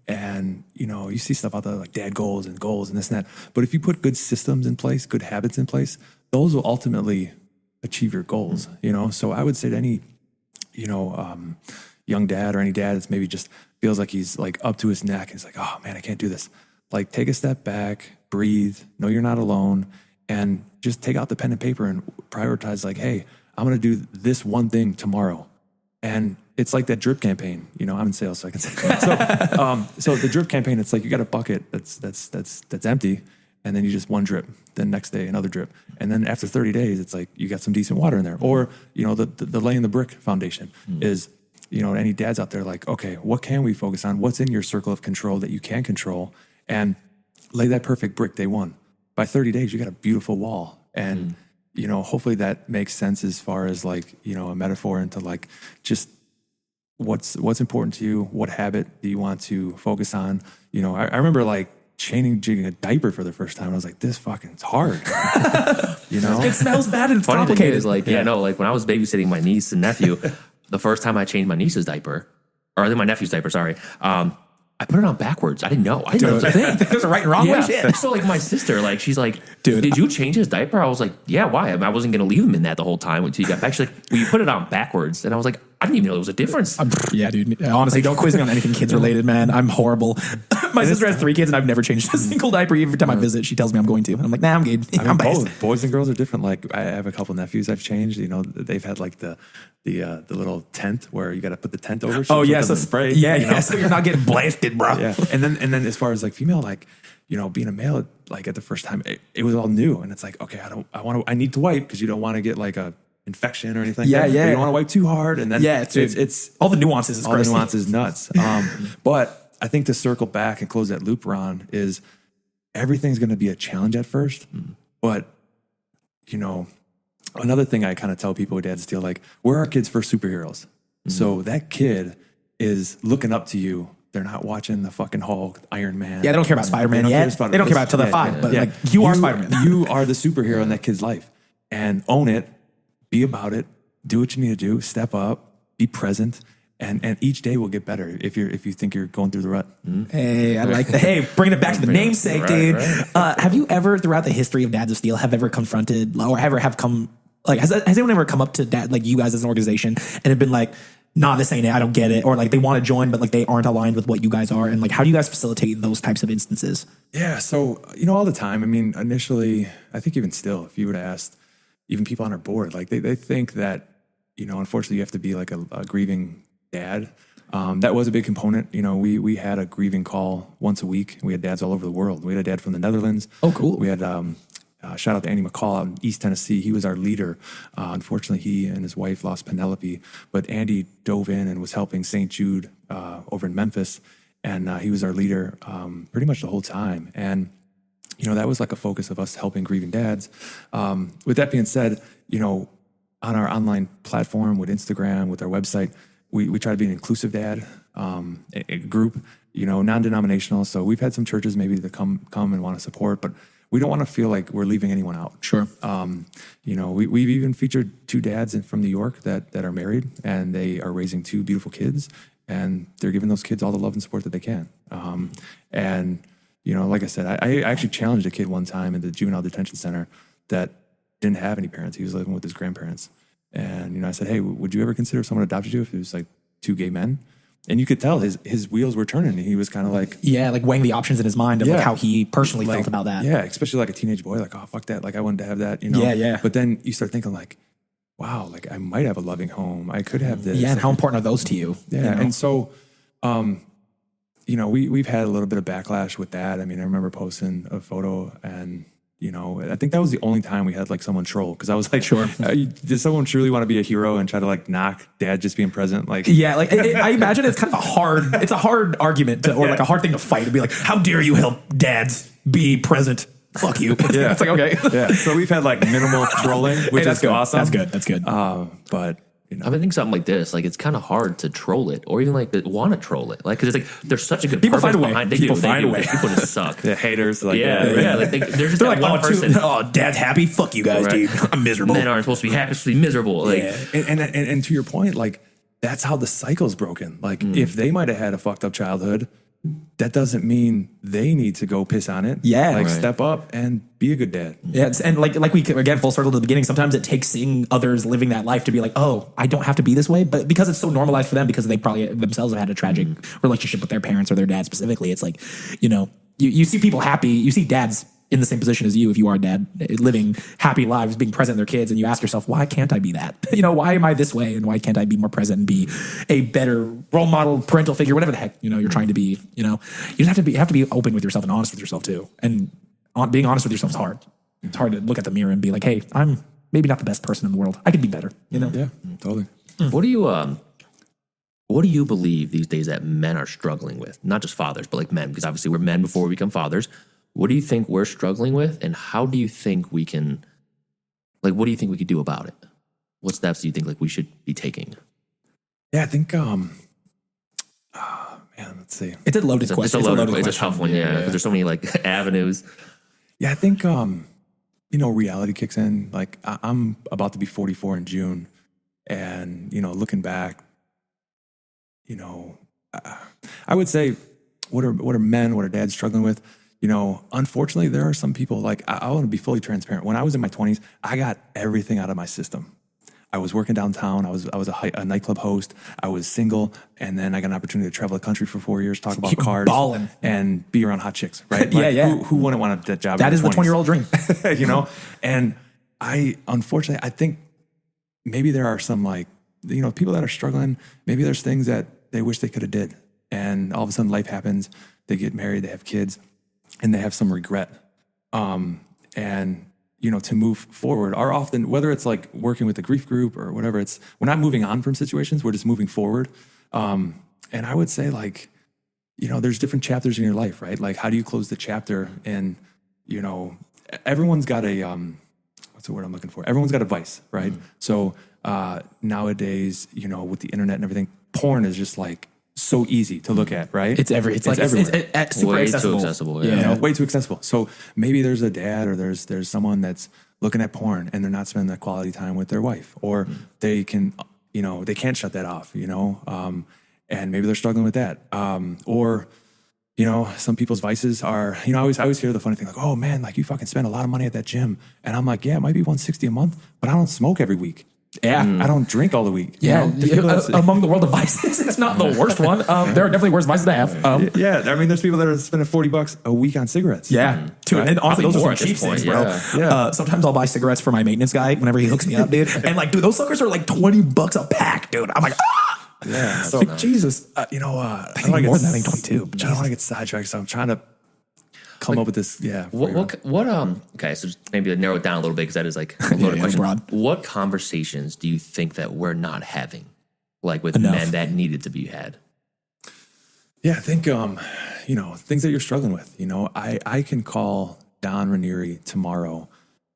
And, you see stuff out there like dad goals and this and that. But if you put good systems in place, good habits in place, those will ultimately achieve your goals, So I would say to any, young dad or any dad that's maybe just feels like he's like up to his neck. He's like, oh man, I can't do this. Like take a step back, breathe, know you're not alone, and just take out the pen and paper and prioritize like, hey, I'm going to do this one thing tomorrow. And it's like that drip campaign, I'm in sales, so I can say. So the drip campaign, it's like you got a bucket that's empty, and then you just one drip. Then next day another drip, and then after 30 days, it's like you got some decent water in there. Or the laying the brick foundation is, any dads out there like, okay, what can we focus on? What's in your circle of control that you can control, and lay that perfect brick day one. By 30 days, you got a beautiful wall, and hopefully that makes sense as far as like, a metaphor into like just what's important to you, what habit do you want to focus on? I remember like changing a diaper for the first time. I was like, this fucking is hard. It smells bad and it's Funny complicated. thing is like, like when I was babysitting my niece and nephew, the first time I changed my niece's diaper, or I think my nephew's diaper, sorry, I put it on backwards. I didn't know. I didn't know it was a thing. There's a right and wrong way. Shit. So like my sister, like she's like, Dude, did you change his diaper? I was like, yeah, why? I wasn't going to leave him in that the whole time until you got back. She's like, well, you put it on backwards. And I was like, I didn't even know there was a difference. Yeah, dude. Honestly, don't quiz me on anything kids related, man. I'm horrible. My sister has 3 kids, and I've never changed a single diaper. Every time I visit, she tells me I'm going to, and I'm like, nah, I'm good. I'm biased. Boys and girls are different. Like I have a couple nephews I've changed. You know, they've had like the little tent where you got to put the tent over. Oh yeah, so spray. Yeah, you know? so you're not getting blasted, bro. Yeah, and then as far as like female, like, you know, being a male, like at the first time, it was all new, and it's like, okay, I need to wipe because you don't want to get like a infection or anything. Yeah, yeah. But you don't want to wipe too hard, and then it's all the nuances. Is all crazy. the nuances nuts. But I think to circle back and close that loop, Ron, is everything's going to be a challenge at first, but you know, another thing I kind of tell people with Dads of Steele, like, we're our kids' first superheroes. So that kid is looking up to you. They're not watching the fucking Hulk, Iron Man. Yeah, they don't care about Spider-Man yet. They don't care about till they're 5, but like you are Spider-Man. You are the superhero in that kid's life, and own it. Be about it. Do what you need to do. Step up. Be present. And each day will get better if you think you're going through the rut. Hey, I like that. Hey, bringing it back to the namesake, dude. Right. Have you ever, throughout the history of Dads of Steele, have confronted or has anyone ever come up to dad, like you guys as an organization and have been like, nah, this ain't it, I don't get it, or like they want to join but like they aren't aligned with what you guys are, and like how do you guys facilitate those types of instances? Yeah, so you know, all the time. I mean, initially, I think even still, if you would have asked even people on our board, like they think that, you know, unfortunately you have to be like a grieving dad. That was a big component. You know, we had a grieving call once a week. We had dads all over the world. We had a dad from the Netherlands. Oh, cool. We had shout out to Andy McCall out in East Tennessee. He was our leader. Unfortunately, he and his wife lost Penelope, but Andy dove in and was helping St. Jude over in Memphis, and he was our leader pretty much the whole time. And you know, that was like a focus of us helping grieving dads. With that being said, you know, on our online platform with Instagram, with our website, we try to be an inclusive dad a group, you know, non-denominational. So we've had some churches maybe that come and want to support, but we don't want to feel like we're leaving anyone out. Sure. You know, we've even featured 2 dads from New York that are married, and they are raising 2 beautiful kids, and they're giving those kids all the love and support that they can. And you know, like I said, I actually challenged a kid one time at the juvenile detention center that didn't have any parents. He was living with his grandparents. And, you know, I said, hey, would you ever consider someone adopted you if it was like 2 gay men? And you could tell his wheels were turning. He was kind of like... Yeah, like weighing the options in his mind of like how he personally felt about that. Yeah, especially like a teenage boy, like, oh, fuck that. Like, I wanted to have that, you know? Yeah. But then you start thinking like, wow, like I might have a loving home. I could have this. Yeah, and how important are those to you? Yeah, you know? and so... you know, we've had a little bit of backlash with that. I mean, I remember posting a photo, and you know, I think that was the only time we had like someone troll, because I was like, sure, did someone truly want to be a hero and try to like knock dad just being present? Like, yeah, like I imagine it's kind of a hard argument to, or like a hard thing to fight, to be like, how dare you help dads be present? Fuck you. Yeah, it's like, okay. Yeah, so we've had like minimal trolling, which is awesome. That's good. But you know, I think something like this, like it's kind of hard to troll it, or even like want to troll it, like because it's like there's such a good people find a way. behind. People find a way. People just suck. The haters, like yeah. Like they're just like one person. Oh, dad's happy. Fuck you guys, dude. I'm miserable. Men aren't supposed to be happy, supposed to be miserable. Like, and to your point, like that's how the cycle's broken. Like if they might have had a fucked up childhood, that doesn't mean they need to go piss on it. Yeah, like step up and be a good dad. Yeah, and like we again full circle to the beginning. Sometimes it takes seeing others living that life to be like, oh, I don't have to be this way. But because it's so normalized for them, because they probably themselves have had a tragic relationship with their parents or their dad specifically, it's like, you know, you see people happy, you see dads in the same position as you, if you are a dad, living happy lives, being present in their kids, and you ask yourself, why can't I be that? You know, why am I this way, and why can't I be more present and be a better role model, parental figure, whatever the heck, you know, you're trying to be. You know, you have to be open with yourself and honest with yourself too. And being honest with yourself is hard. It's hard to look at the mirror and be like, hey, I'm maybe not the best person in the world. I could be better. You know? Yeah, totally. What do you believe these days that men are struggling with? Not just fathers, but like men, because obviously we're men before we become fathers. What do you think we're struggling with, and how do you think we can, like, what do you think we could do about it? What steps do you think like we should be taking? Yeah, I think, man, let's see. It's a loaded question. It's a tough one, yeah, because there's so many like avenues. Yeah, I think, you know, reality kicks in. Like I'm about to be 44 in June, and, you know, looking back, you know, I would say, what are men, what are dads struggling with? You know, unfortunately, there are some people, like, I want to be fully transparent. When I was in my 20s, I got everything out of my system. I was working downtown. I was a nightclub host. I was single, and then I got an opportunity to travel the country for 4 years, talk about cars, ballin'. and be around hot chicks. Right? Yeah. Who wouldn't want that job? That is the 20-year-old dream. You know. And unfortunately, I think maybe there are some people that are struggling. Maybe there's things that they wish they could have did, and all of a sudden life happens. They get married, they have kids, and they have some regret. And to move forward are often, whether it's like working with a grief group or whatever, we're not moving on from situations, we're just moving forward. And I would say there's different chapters in your life, right? Like, how do you close the chapter? And, everyone's got what's the word I'm looking for? Everyone's got a vice, right? Mm-hmm. So nowadays, with the internet and everything, porn is just like so easy to look at, right? It's everywhere. It's super way accessible. too accessible. Yeah. Way too accessible. So maybe there's a dad or there's someone that's looking at porn and they're not spending that quality time with their wife, or they can, they can't shut that off, and maybe they're struggling with that. Or some people's vices are, I always hear the funny thing, like, oh man, like you fucking spend a lot of money at that gym. And I'm like, yeah, it might be $160 a month, but I don't smoke every week. Yeah. I don't drink all the week. Yeah. Among the world of vices, it's not the worst one. There are definitely worse vices to have. There's people that are spending $40 a week on cigarettes. Yeah. Right? And honestly, those are some cheap things, bro. Yeah. Sometimes I'll buy cigarettes for my maintenance guy whenever he hooks me up, dude. And dude, those suckers are like $20 a pack, dude. I'm like, ah! Yeah. So Jesus. I think more than that, I think 22. I don't want to get sidetracked, so I'm trying to come up with this. Yeah. Okay, so just maybe narrow it down a little bit, because that is like a loaded question. Broad. What conversations do you think that we're not having, like with Enough. men, that needed to be had? Yeah, I think things that you're struggling with. I can call Don Ranieri tomorrow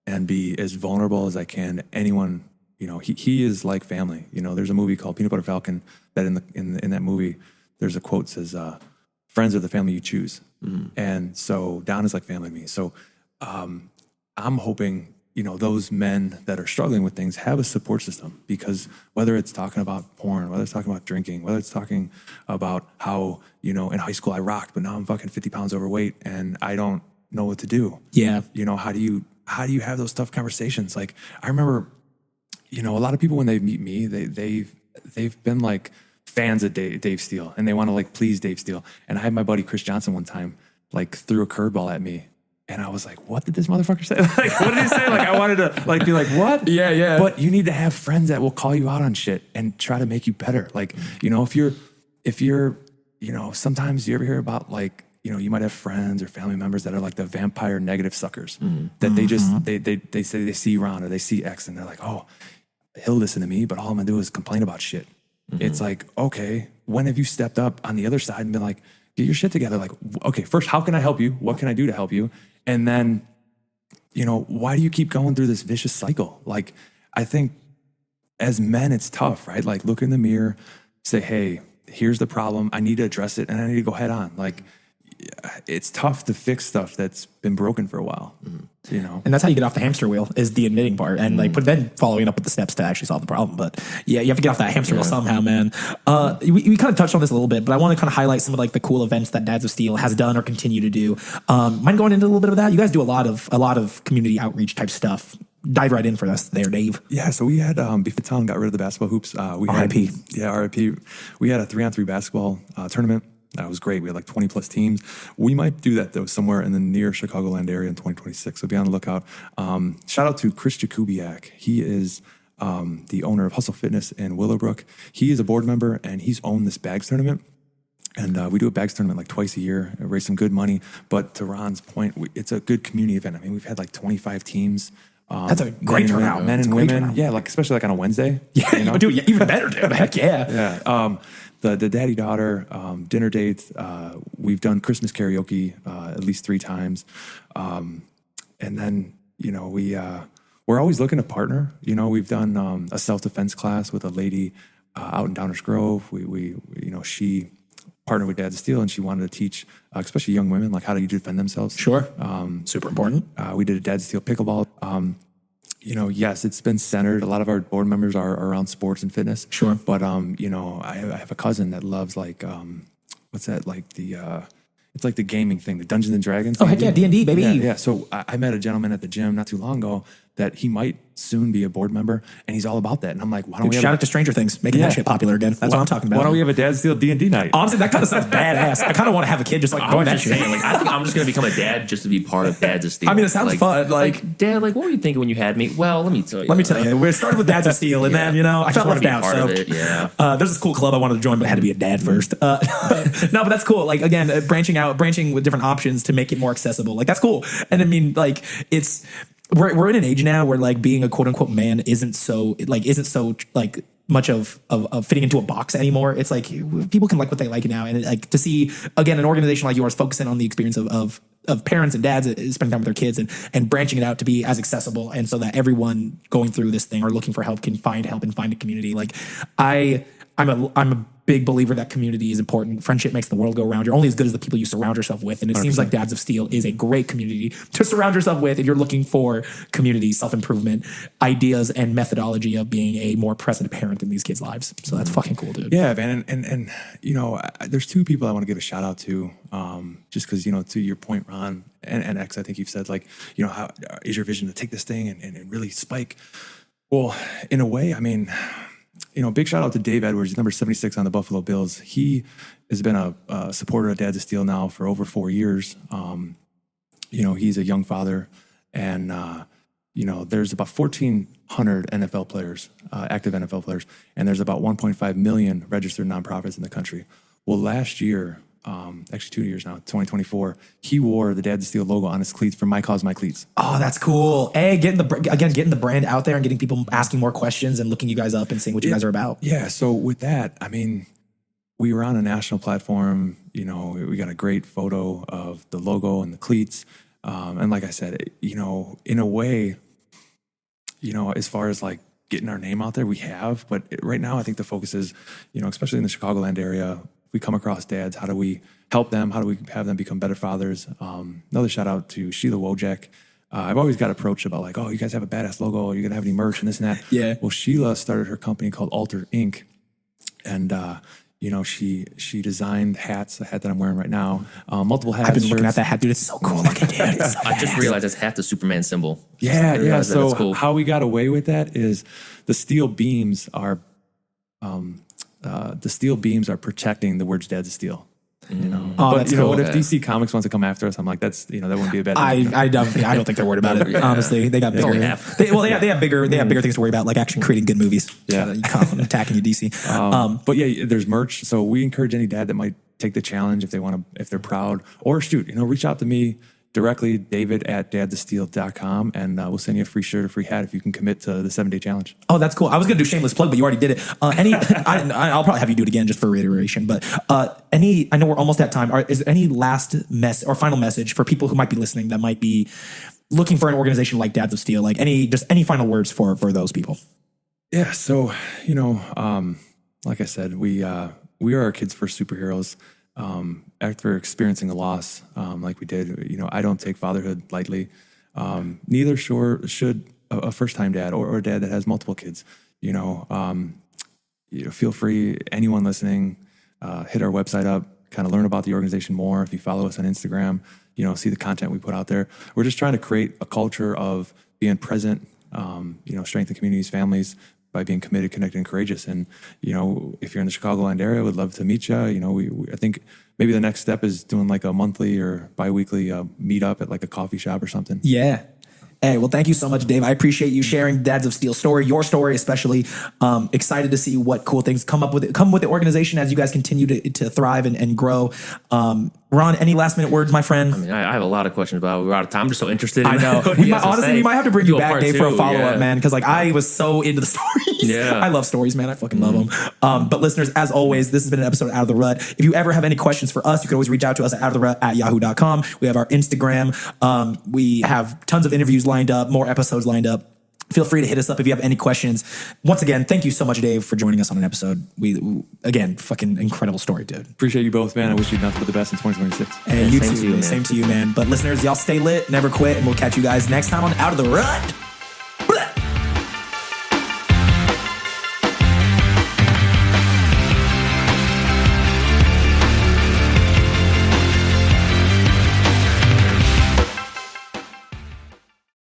and be as vulnerable as I can to anyone. He is like family. There's a movie called Peanut Butter Falcon that in that movie there's a quote that says, friends are the family you choose. Mm-hmm. And so Don is like family to me. So I'm hoping, those men that are struggling with things have a support system, because whether it's talking about porn, whether it's talking about drinking, whether it's talking about how, in high school I rocked, but now I'm fucking 50 pounds overweight and I don't know what to do. Yeah. How do you have those tough conversations? Like, I remember, a lot of people when they meet me, they've been like fans of Dave Steele, and they want to please Dave Steele. And I had my buddy Chris Johnson one time threw a curveball at me, and I was like, "What did this motherfucker say? What did he say?" I wanted to be like, "What?" Yeah. But you need to have friends that will call you out on shit and try to make you better. If you're, sometimes you ever hear about you might have friends or family members that are like the vampire negative suckers, that they just they say they see Ron or they see X and they're like, "Oh, he'll listen to me, but all I'm gonna do is complain about shit." It's like, okay, when have you stepped up on the other side and been like, get your shit together? Like, okay, first, how can I help you? What can I do to help you? And then, why do you keep going through this vicious cycle? I think as men, it's tough, right? Look in the mirror, say, hey, here's the problem. I need to address it, and I need to go head on. It's tough to fix stuff that's been broken for a while, And that's how you get off the hamster wheel, is the admitting part, and then following up with the steps to actually solve the problem. But yeah, you have to get off that hamster wheel somehow, man. We kind of touched on this a little bit, but I want to kind of highlight some of the cool events that Dads of Steele has done or continue to do. Mind going into a little bit of that? You guys do a lot of community outreach type stuff. Dive right in for us there, Dave. Yeah, so we had before the town got rid of the basketball hoops. RIP. RIP. We had a 3-on-3 basketball tournament. That was great. We had 20 plus teams. We might do that though somewhere in the near Chicagoland area in 2026. So be on the lookout. Shout out to Chris Jakubiak. He is the owner of Hustle Fitness in Willowbrook. He is a board member and he's owned this bags tournament. And we do a bags tournament twice a year, raise some good money. But to Ron's point, it's a good community event. I mean, we've had 25 teams. That's a great turnout. Men and women. Yeah, especially on a Wednesday. Yeah, dude, even better, dude. Heck yeah. Yeah. The daddy-daughter dinner date. We've done Christmas karaoke at least 3 times. And then, we're always looking to partner. We've done a self-defense class with a lady out in Downers Grove. She partnered with Dads of Steele, and she wanted to teach, especially young women, how to defend themselves. Sure. Super important. We did a Dads of Steele pickleball. Yes, it's been centered. A lot of our board members are around sports and fitness. Sure. But, I have a cousin that loves what's that? It's the gaming thing, the Dungeons and Dragons. Oh, heck yeah, D&D, baby. Yeah. So I met a gentleman at the gym not too long ago that he might soon be a board member, and he's all about that. And I'm like, why don't we Shout out to Stranger Things, making that shit popular again. That's what I'm talking about. Why don't we have a Dad's Steele D&D night? Honestly, that kind of sounds badass. I kind of want to have a kid just like going that shit. Saying, like, I think I'm just going to become a dad just to be part of Dads of Steele. I mean, it sounds fun. Like, Dad, like, what were you thinking when you had me? Well, let me tell you. We started with Dads of Steele, and then, I felt left out. Part So of it, yeah. There's this cool club I wanted to join, but I had to be a dad first. No, but that's cool. Like, again, branching with different options to make it more accessible. Like, that's cool. And I mean, like, we're in an age now where like being a quote unquote man isn't so much of fitting into a box anymore. It's like people can like what they like now, and like to see again an organization like yours focusing on the experience of parents and dads spending time with their kids and branching it out to be as accessible, and so that everyone going through this thing or looking for help can find help and find a community. Like I'm a big believer that community is important. Friendship makes the world go round. You're only as good as the people you surround yourself with. And it 100%. Seems like Dads of Steele is a great community to surround yourself with if you're looking for community, self-improvement, ideas, and methodology of being a more present parent in these kids' lives. So that's fucking cool, dude. Yeah, man. And there's two people I want to give a shout out to, just because, to your point, Ron, and X, I think you've said, like, how is your vision to take this thing and really spike? Well, in a way, I mean, big shout out to Dave Edwards, number 76 on the Buffalo Bills. He has been a supporter of Dads of Steele now for over 4 years. He's a young father, and there's about 1,400 NFL players, active NFL players, and there's about 1.5 million registered nonprofits in the country. Well, last year, actually 2 years now, 2024, he wore the Dads of Steele logo on his cleats for My Cause, My Cleats. Oh, that's cool. Hey, getting the brand out there and getting people asking more questions and looking you guys up and seeing what you guys are about. Yeah. So with that, I mean, we were on a national platform. We got a great photo of the logo and the cleats. And like I said, in a way, as far as like getting our name out there, we have. But right now, I think the focus is, especially in the Chicagoland area, we come across dads, how do we help them? How do we have them become better fathers? Another shout out to Sheila Wojak. I've always got approached about like, oh, you guys have a badass logo. Are you going to have any merch and this and that? Yeah. Well, Sheila started her company called Alter Inc. And, she designed hats, the hat that I'm wearing right now, multiple hats. I've been looking at that hat, dude. It's so cool looking, dude. I just realized it's half the Superman symbol. Yeah. So cool. How we got away with that is the steel beams are protecting the words Dads of Steele. But cool. What if DC Comics wants to come after us? I'm like, that wouldn't be a bad thing. I don't think they're worried about it. Honestly, they got bigger. They have bigger things to worry about, like actually creating good movies. Yeah, attacking you, DC. But yeah, there's merch. So we encourage any dad that might take the challenge if they want to, if they're proud, or shoot, reach out to me directly, David@dadsofsteele.com, and we'll send you a free shirt or free hat if you can commit to the 7-day challenge. Oh, that's cool. I was going to do shameless plug, but you already did it. I'll probably have you do it again just for reiteration. But I know we're almost at time. Is there any last final message for people who might be listening that might be looking for an organization like Dads of Steele? Like any final words for those people? Yeah. So like I said, we are our kids' first superheroes. After experiencing a loss, like we did, I don't take fatherhood lightly. Neither should a first-time dad or a dad that has multiple kids. Feel free, anyone listening, hit our website up, kind of learn about the organization more. If you follow us on Instagram, see the content we put out there. We're just trying to create a culture of being present, strengthen communities, families, by being committed, connected, and courageous. And, if you're in the Chicagoland area, we'd love to meet you. I think maybe the next step is doing like a monthly or bi-weekly meetup at like a coffee shop or something. Yeah. Hey, well, thank you so much, Dave. I appreciate you sharing Dads of Steele story, your story especially. Excited to see what cool things come with the organization as you guys continue to thrive and grow. Ron, any last minute words, my friend? I mean, I have a lot of questions about. We're out of time. I'm just so interested. I know. We might have to bring you back, Dave, for a follow up, man. Because I was so into the stories. Yeah, I love stories, man. I fucking love them. But listeners, as always, this has been an episode of Out of the Rut. If you ever have any questions for us, you can always reach out to us at outoftherut@yahoo.com. We have our Instagram. We have tons of interviews lined up, more episodes lined up. Feel free to hit us up if you have any questions. Once again, thank you so much, Dave, for joining us on an episode. Again, fucking incredible story, dude. Appreciate you both, man. I wish you nothing but the best in 2026. And you too. Same to you, man. But listeners, y'all stay lit, never quit, and we'll catch you guys next time on Out of the Rut.